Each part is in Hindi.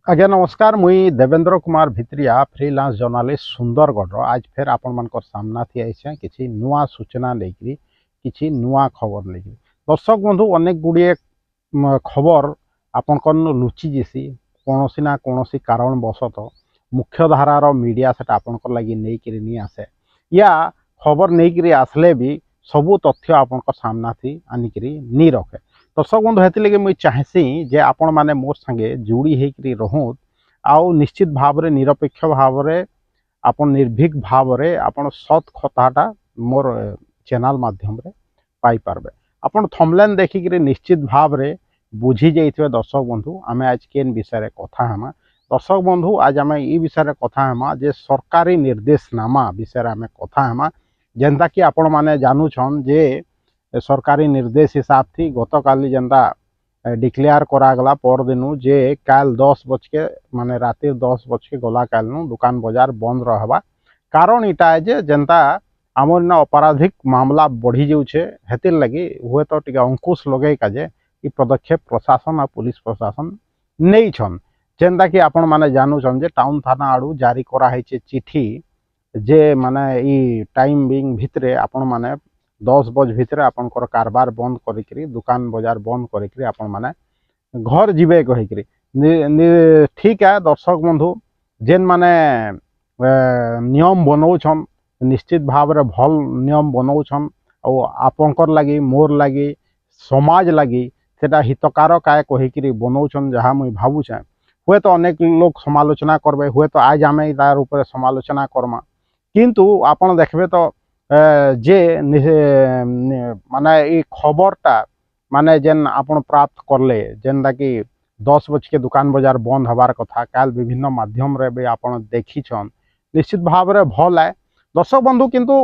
आज्ञा नमस्कार मुई देवेंद्र कुमार भित्रिया फ्रीलांस जर्नालिस्ट सुंदरगढ़ आज फिर आपण मान सामना थी आई किसी नुआ सूचना लेकरी किसी नुआ खबर लेकरी दर्शक बंधु अनेक गुड़िए खबर आपण लुचि जीसी कौन ना कौन कारण बसत मुख्य धारार मीडिया से आपण लगी नहीं आसे या खबर नहीं आसले भी सबू तथ्य आपण सामना थी आनिकी नी रखे दर्शक बंधु हेती मुझे चाहेसी जे आपण मैंने मोर संगे जोड़ी होकर रोहत आउ निश्चित भाव में निरपेक्ष भाव में आपण निर्भीक भाव में आपण सत कथाटा मोर चैनल माध्यम रे पाई पारबे आपण थंबनेल देखिक निश्चित भाव में बुझी जाइए दर्शक बंधु आम आज केन विषय कथा हेमा दर्शक बंधु आज आम ये विषय कथा हेमा जे सरकारी निर्देशनामा विषय आम कथा हेमा जेनता कि आपण माने जानूछन जे सरकारी निर्देश हिसाब थी गत काली जेनता डिक्लेयर करागला पर दिनु जे काल 10 बज के माने राति 10 बज के गला काल दुकान बाजार बंद रहबा कारण इटा है जे जनता आमर ना अपराधिक मामला बढ़ी जाऊे हेतिर लगी हुए तो टिके अंकुश लगे का जे ई पदक्षेप प्रशासन और पुलिस प्रशासन नहीं छन जेनता कि आपण माने जानूछन जे टाउन थाना आड़ू जारी करा है चिट्ठी जे माने ई टाइम बिंग भितरे आपण माने 10 बज भितर आपनकर कारबार बंद करी दुकान बाजार बंद करी आपण माने घर जीवे कहीकि ठीक है दर्शक बंधु जेन माने नियम बनाऊन निश्चित भाव में भल नियम बनाऊन आपनकर लगी मोर लगी समाज लगी सेटा हितकारक आए कहीकि बनाऊन जहाँ मुई भावुचे हुए तो अनेक लोग समालोचना करबे हुए तो आज आम तार ऊपर समालोचना करमा किंतु आपन देखबे तो जे माने ये खबरटा माने जेन आपण प्राप्त करले जेनटा कि 10 बज के दुकान बाजार बंद हबार कथा काल विभिन्न माध्यम रे भी आपण देखीछन निश्चित भाव में भल है दर्शक बंधु किंतु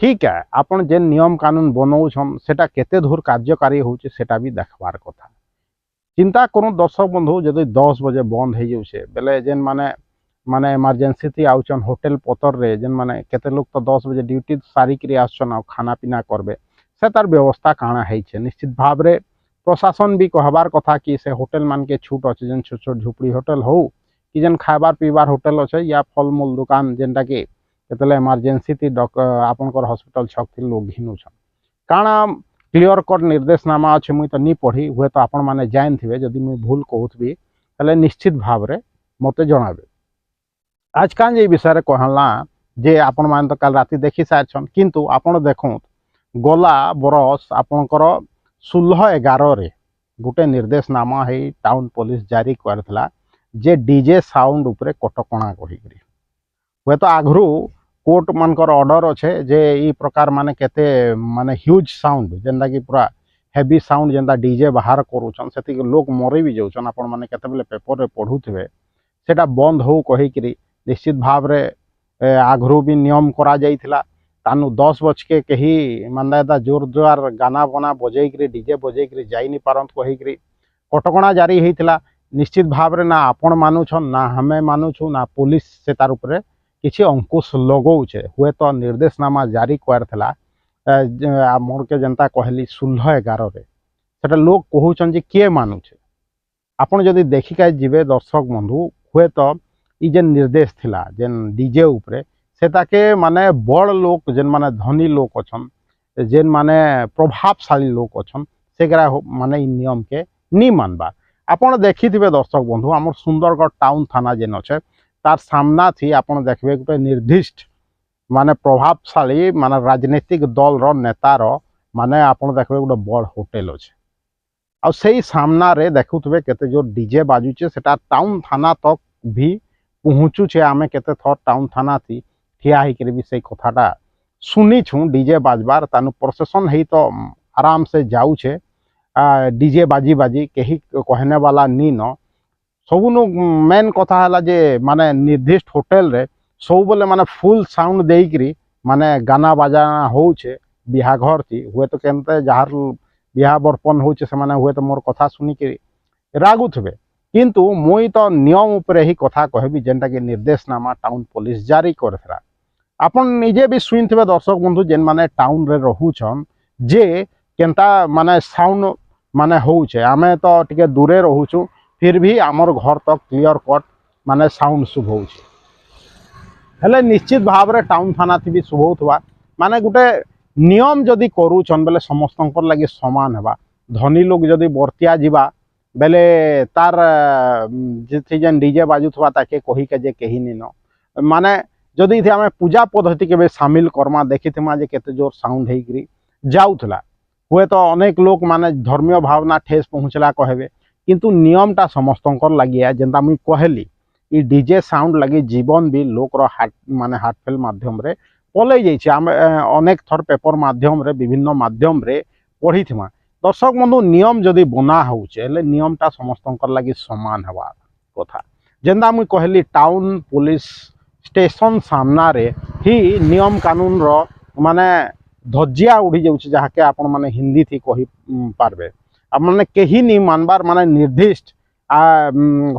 ठीक है आपण जेन नियम कानून बनाऊछन सेटा केते दूर कार्यकारी होचे सेटा भी देखबार कथा चिंता करूँ दर्शक बंधु जदि 10 बजे बंद हो जाऊे बेले जेन माने माने इमरजेंसी थी आउचन होटेल पतर रे जेन माने केते लोग तो 10 बजे ड्यूटी सारिक आसन आ खाना पीना करबे से तार व्यवस्था काଣା है निश्चित भाव में प्रशासन भी कहबार कथा कि से होटेल मान के छूट अच्छे जेन छोट छोट झुपड़ी होटेल हो कि जेन खाबार पीबार होटेल अच्छे या फलमूल दुकान जेनटा कि केतले इमरजेंसी थी आपनकर हॉस्पिटल छक थी लोग घिनुछन काଣା क्लियर कट निर्देशनामा अच्छे मुई तो नहीं पढ़ी हुए तो आपण माने जान थे जदि मुई भूल कहूथबी तले निश्चित भाव में मते जणाबे आज कान ये विषय कहला जे आपण मान तो कल राति देखी सारछन किंतु आपण देखो गला बरस आपणकर 16/11 रे गोटे निर्देशनामा है टाउन पुलिस जारी करथिला जे डीजे साउंड उपरे कटकणा कहीकरी हुए तो आगरू कोर्ट मानकर ऑर्डर अच्छे जे ई प्रकार माने केते माने ह्यूज साउंड जेनता कि पूरा हेवी साउंड जेनता डीजे बाहर करूछन सेति लोग मरी भी जाउछन आपण माने केते बेले पेपर रे पढुथिबे सेटा बंद हो कहीकरी निश्चित भाव में आगरू भी नियम करा जाइथिला तानु 10 बज के कही मानदा जोर जोर गाना बना बजेकरी डीजे बजेकरी जाई नहीं पारंत कहीकरी कटकणा जारी होइथिला निश्चित भाव में ना आपण मानुछन ना हमें मानुछु ना पुलिस से तार ऊपर किसी अंकुश लगौचे हुए तो निर्देशनामा जारी करथिला मोर के जनता कहली 16/11 रे सेटा लोग कहउछन जे किए मानुछे आपण जदि देखिका जिवे दर्शक बंधु हुए तो ई जेन निर्देश थिला जेन डीजे उपरे सेताके माने बड़ लोग जेन माने धनी लोग अछन जेन माने प्रभावशाली लोग अछन सेगरा माने ई नियम के नी मानबा आपण देखिथिबे दर्शक बंधु हमर सुंदरगढ़ टाउन थाना जेन अछे तार सामना थी आपण देखबे गोटे निर्दिष्ट माने प्रभावशाली माने राजनीतिक दल रो नेता रो माने आपण देखबे गोटे बड़ होटेल अछे आ सेही सामना रे देखुथबे केते जोर डीजे बाजुचे सेटा टाउन थाना तक भी पहुँचुचे आमे केते थर टाउन थाना थी ठिया होकर भी से कथाटा शुनी छूँ डीजे बाजबार तानु प्रोसेसन है तो आराम से जाऊे डीजे बाजी बाजी कहीं कहने वाला नी न सबुनु मेन कथा है जे माने निर्दिष्ट होटेल रे सब बोले माने फुल साउंड देकरी माने गाना बाजाना होचे बिहा घर थी हुए तो केनते जार बिहा बर्पण होचे से माने हुए तो मोर कथा सुनी के रागुथबे किंतु मुई तो नियम उपरे ही कथा कहबी जेनटा कि निर्देशनामा टाउन पुलिस जारी करथिला आपण निजे भी सुनथिबे दर्शक बंधु जेन माने टाउन रे रहुछन जे केनता माने साउंड माने होउछे आमे तो टिके दूरे रहुछु फिर भी आमर घर तक क्लियर कट माने साउंड शुभाउछे हेले निश्चित भाव में टाउन थाना थी भी शुभाउथवा माने गुटे नियम जदि करूछन बेले समस्तंकर लगी समान हेबा धनी लोग जदि बर्तिया जीवा बेले तार जे जेन डीजे बाजुथवा ताके कही के जे कही नी न माने जदि इथे आमे पूजा पद्धति के शामिल करमा देखिथिमा जे केते जोर साउंड हेकरी जाउथला हुए तो अनेक लोग माने धर्मीय भावना ठेस पहुँचला कहबे किंतु नियमटा समस्तंकर लगी है जेनता मुई कहली ई डीजे साउंड लगी जीवन भी लोकर हार्ट माने हार्टफेल माध्यम रे पलई जाइए आम अनेक थर पेपर माध्यम रे विभिन्न माध्यम रे पढ़ी थिमा दर्शक बंधु नियम जदि बना होचे ले नियमटा समस्तंकर लगी समान हवा कथा जेनता मुई कहली टाउन पुलिस स्टेशन सामना रे ही नियम कानून रो माने धज्जिया उड़ी जाउचे जहाँके आपण माने हिंदी थी कही पारबे आप माने कहीं नहीं मानबार माने निर्दिष्ट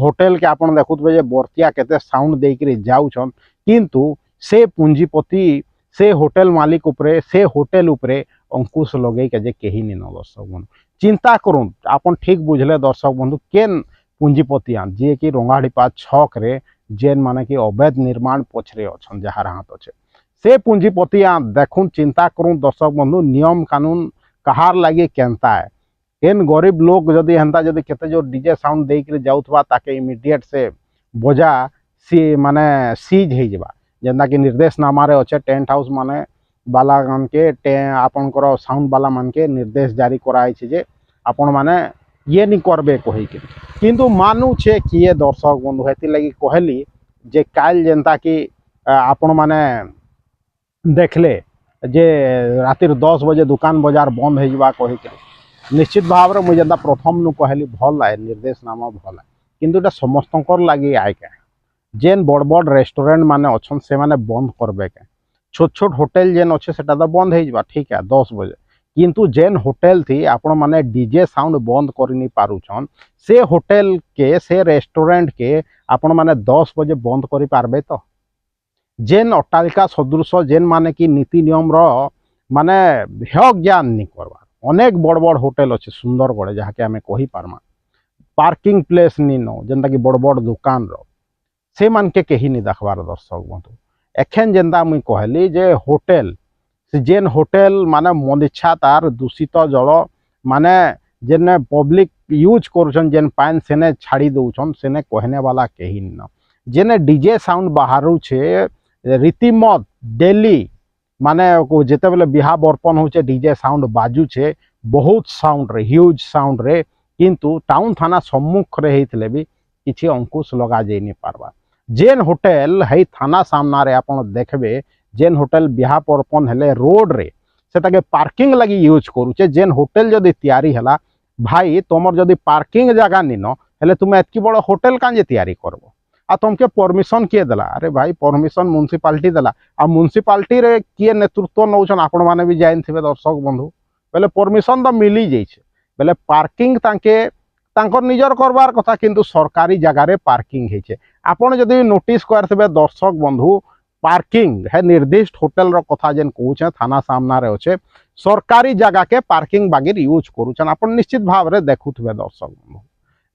होटेल के आपण देखुथबे जे बर्तिया केते साउंड देकरी जाउछन किंतु से पूंजीपति से होटेल मालिक उपरे से होटेल उपरे अंकुश लगे के जे कहीं नहीं न दर्शक बंधु चिंता करूँ आपन ठीक बुझले दर्शक बंधु केन पूंजीपति जे कि रंगाड़ीपा छक रे जेन माने कि अवैध निर्माण पछरे अछन जहार हाथ अच्छे से पूंजीपति देखुन चिंता करूँ दर्शक बंधु नियम कानून कहार लगे केनता है केन गरीब लोग जदि हेन्ता जदि केते जो डीजे साउंड देकर जाउथबा ताके इमीडिएट से बजा सी माने सीज हो जावा जेनता कि निर्देशनामा रे अच्छे टेंट हाउस माने बाला मान के आपनकर साउंड बाला मान के निर्देश जारी कराई जे आपण माने ये नहीं करबे कही के किंतु मानु छे किए दर्शक बंधु हेति लगी कहली जे काल जेनता कि आपण माने देखले जे रातिर 10 बजे दुकान बाजार बंद हो जावा कही के निश्चित भाव में मुझे प्रथम नु कहली भल है निर्देशनामा भल है किंतु समस्तंकर लगी आए क्या जेन बड़ बड़ रेस्टोरेंट माने अच्छन से माने बंद करबे के छोट छोट होटेल जेन अच्छे सेटा तो बंद हो जावा ठीक है 10 बजे किंतु जेन होटेल थी आपण माने डीजे साउंड बंद कर नहीं पारुछन से होटेल के से रेस्टोरेंट के आपण माने 10 बजे बंद करि पारबे तो जेन अट्टालिका सदृश जेन माने कि नीति नियम रो माने हेय ज्ञान नहीं करवा अनेक बड़ बड़ होटेल अच्छे सुंदरगढ़ जहाँके आम कही पार्मा पार्किंग प्लेस नी नो जेनता कि बड़ बड़ दुकान रो से मान के कहीं नहीं देखबार दर्शक बंधु एखेन जेनता मुई कहली जे होटेल से जेन होटेल माने मन इच्छा तार दूषित जल माने जेने पब्लिक यूज करुछन जेन पान सेने छाड़ी दउछन सेने कहने वाला कहीं न जेने डीजे साउंड बाहरु छे रीतिमत डेली माने जिते बेले बिहा बर्पण होचे डीजे साउंड बाजुचे बहुत साउंड रे ह्यूज साउंड रे किंतु टाउन थाना सम्मुख रे हेतले भी किछि अंकुश लगा जाई नहीं पारबा जेन होटेल है थाना सामना रे आपण देखबे जेन होटेल बिहा बर्पण हेले रोड रे सेटाके पार्किंग लगी यूज करूचे जेन होटेल जदि तैयारी हला भाई तुमर जदि पार्किंग जगह नी न हेले तुम एतकी बड़ होटेल कांजे तैयारी करबो आ तुमके परमिशन किए देला अरे भाई परमिशन म्युनिसिपालिटी देला आ म्युनिसिपालिटी रे किए नेतृत्व नौछन आपण माने भी जाइन थिबे दर्शक बंधु बेले परमिशन तो मिली जाइछे बेले पार्किंग तांके तांकर निजर करबार कथा किंतु सरकारी जगह रे पार्किंग हेछे आपण जदि नोटिस करथिबे दर्शक बंधु पार्किंग है निर्दिष्ट होटेल रो कथा जेन कहूछे थाना सामना रे अच्छे सरकारी जगह के पार्किंग बागिर यूज करूछन आपण निश्चित भाव रे देखुथिबे दर्शक बंधु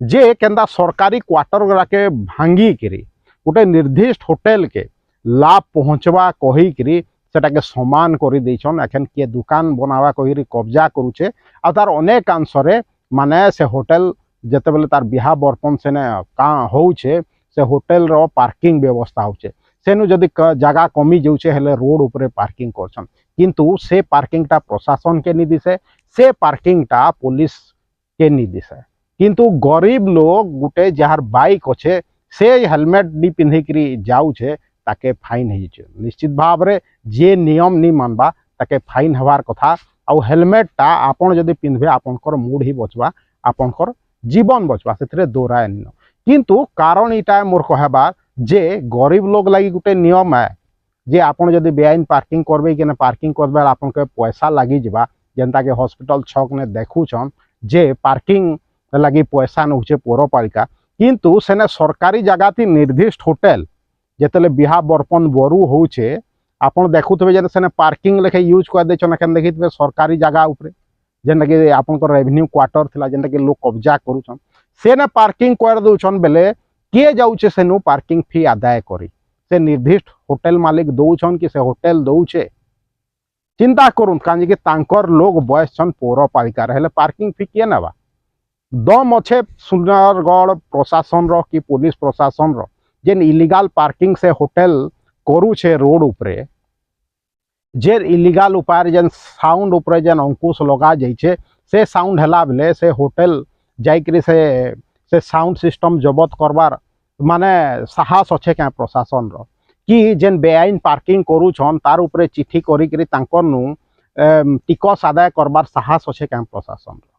जे केंदा सरकारी क्वार्टर के भांगी करी गोटे निर्दिष्ट होटेल के लाभ पहुँचवा कही करी सेटा के समान कर देछन एखन किए दुकान बनावा कही कब्जा करूचे आ तार अनेक अंशरे माने से होटेल जते बेले तार बिहा बर्पण सेने का होउछे से होटेल रो पार्किंग व्यवस्था होउछे सेनु जदि जगह कमी जाउछे हेले रोड ऊपर पार्किंग करछन किंतु से पार्किंग टा प्रशासन के नी दिसे से पार्किंग टा पुलिस के नी दिसे किंतु गरीब लोग गुटे जार बाइक अच्छे से हेलमेट नी पिंधिकी जाऊे ताके फाइन हो निश्चित भाव रे जे नियम नहीं मानबा ताके फाइन हबार कथा आउ हेलमेट टा आपन जदि पिंधबे आपनकर मूड ही बचवा आपनकर जीवन बचवा से दोहराए न किंतु कारण इटा मोर कहबार जे गरीब लोग लगी गुटे नियम है जे आपन जदि बेआईन पार्किंग करबे कि पार्किंग करबे आपन के पैसा लगी जावा जेनता के हॉस्पिटल छक ने देखुछन जे पार्किंग लगी पैसा नौचे पौरपालिका किंतु सेने सरकारी जगह थी निर्दिष्ट होटेल जेतेले बिहा बर्पण बरु होचे आपन देखुथबे जे सेने पार्किंग लेखे यूज कर देछन एखन देखिथबे सरकारी जगह ऊपर जेनटा कि आपनकर रेवेन्यू क्वार्टर थिला जेनटा कि लोग कब्जा करूछन सेने पार्किंग कर दौन बेले किए जाऊे सेनु पार्किंग फी आदाय करी से निर्दिष्ट होटेल मालिक दौन कि से होटेल दौचे चिंता करूँ कहीं लोग बयस छन पौरपालिका हेले पार्किंग फी किए ना दम अच्छे सुंदरगढ़ प्रशासन रो कि पुलिस प्रशासन रो जेन इलीगल पार्किंग से होटेल करुचे रोड उपरे जे इलीगल उपाय जेन साउंड उपरे जेन अंकुश लगा जाइए से साउंड हैला बेले से होटेल जाइकरी से साउंड सिस्टम जबत करवार माने साहस अच्छे क्या प्रशासन रो कि जेन बेआईन पार्किंग करुछन तार उपरे चिठी करी टिकस आदाय करवार साहस अच्छे क्या प्रशासन रो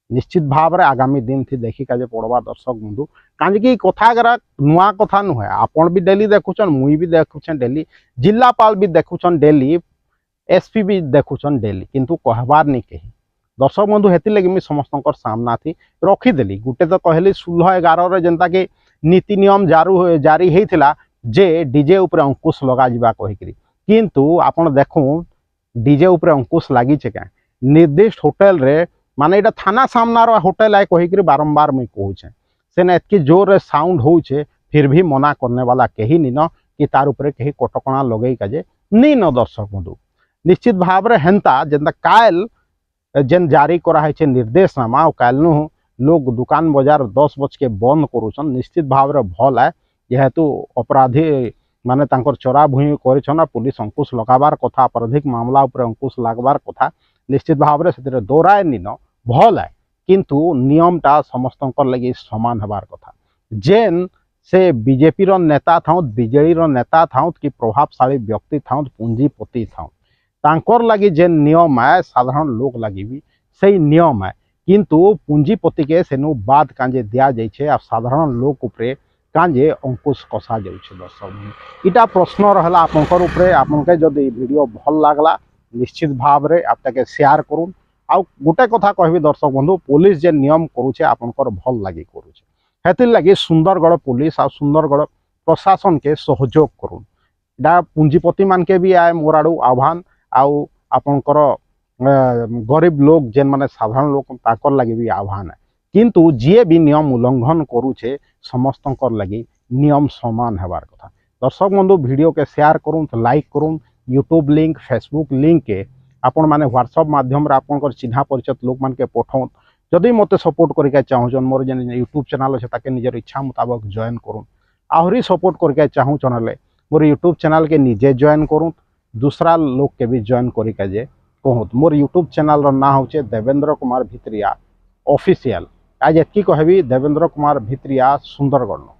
निश्चित भाव में आगामी दिन थी देखिका जे पड़वा दर्शक बंधु कहीं कथा गरा नुआ कथा नुहे आपण भी डेली देखुचन मुई भी देखुछन डेली जिलापाल भी देखुछन डेली एसपी भी देखुछन डेली किंतु कहबार नहीं कही दर्शक बंधु हेती लगी मुझे समस्त सामना थी रखीदेली गोटे तो कहली 16/11 जेनता कि नीति नियम जारी होता जे डीजे उपरे अंकुश लगा जिबा कहिकरी किंतु आपण देखु डीजे उपरे अंकुश लगी क्या निर्दिष्ट होटेल रे माने इटा थाना सामना रो होटेल है कहिकरी बारंबार मुई कहूचे सेने एतकी जोर साउंड होचे फिर भी मना करने वाला कहीं नी न कि तार उपरे कहीं कटकणा लगे काजे नी न दर्शक बंधु निश्चित भाव में हेन्ता जेनता काल जेन जारी करा है निर्देशनामा काल नु लोग दुकान बाजार 10 बज के बंद करुछन निश्चित भाव में भल है जेहेतु अपराधी माने तांकर चोरा भूई कर पुलिस अंकुश लगाबार कथा आपराधिक मामला उपरे अंकुश लगबार कथा निश्चित भाव में से दौराए नी न भल है किंतु नियमटा समस्त लगी समान हबार कथा जेन से बीजेपी रो नेता था बीजेडी रो नेता था कि प्रभावशाली व्यक्ति था पूंजीपति था तांकर लगी जेन नियम है साधारण लोग लगी भी सही नियम है किंतु पूंजीपति के सेनु बाद कांजे दिया जाइए आ साधारण लोग उपरे कांजे अंकुश कसा जाउछे दर्शक इटा प्रश्न रहला आपनकर उपरे आपनके जदि वीडियो भल लागला निश्चित भाव में आपके शेयर करूँ आउ गोटे कथा कहबी दर्शक बंधु पुलिस जे नियम करुचे आपनकर भल लगी करुचे हेतिर लगी सुंदरगढ़ पुलिस आ सुंदरगढ़ प्रशासन के सहयोग करूँ इटा पूंजीपति मान के भी आए मोर आड़ू आह्वान आउ आपनकर गरीब लोग जेन माने साधारण लोग ताकर लगी भी आह्वान है किंतु जी भी नियम उल्लंघन करुचे समस्त लगी नियम समान हेबार कथा दर्शक बंधु वीडियो के शेयर करूँ तो लाइक करूँ यूट्यूब लिंक फेसबुक लिंक के आपण मैंने व्हाट्सअप माध्यम आपंकर चिन्हा परिचित लोक मान के पठाऊँ जदि मत सपोर्ट करके चाहून मोर जेन यूट्यूब चैनल अच्छे ताके निजर इच्छा मुताबिक जॉइन करूँ आहरी सपोर्ट करके चाहून मोर यूट्यूब चैनल के निजे जॉइन करूँ दूसरा लोग के भी जॉइन करके जे कहूँ मोर यूट्यूब चैनल ना हो देवेंद्र कुमार भित्रिया ऑफिशियल आज एतकी कहबी देवेंद्र कुमार भित्रिया सुंदरगढ़।